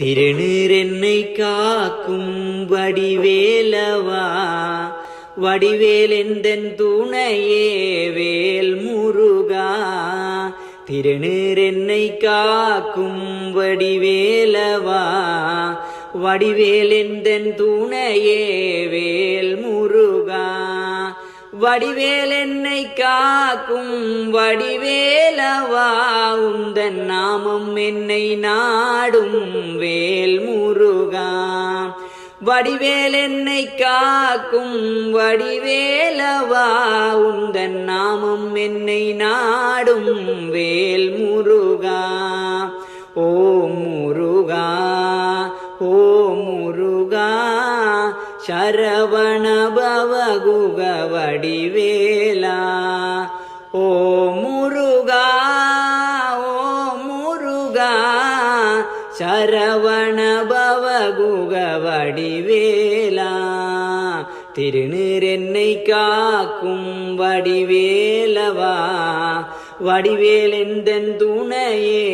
திருநீரென்னை காக்கும் வடிவேலவா, வடிவேலெந்தன் துணையே வேல் முருகா. திருநீரென்னை காக்கும் வடிவேலவா, வடிவேலெந்தன் துணையே வேல் முருகா. வடிவேலென்னை காக்கும் வடிவேலவா, உந்தன் நாமம் என்னை நாடும் வேல் முருகா. வடிவேலென்னை காக்கும் வடிவேலவா, உந்தன் நாமம் என்னை நாடும் வேல் முருகா. ஓம் முருகா, ஓம் முருகா, சரவண பவகுக வடிவேலா. ஓம் முருகா, ஓம் முருகா, சரவண பவகுக வடிவேலா. திருநீரென்னை காக்கும் வடிவேலவா, வடிவேலெந்தன் துணையே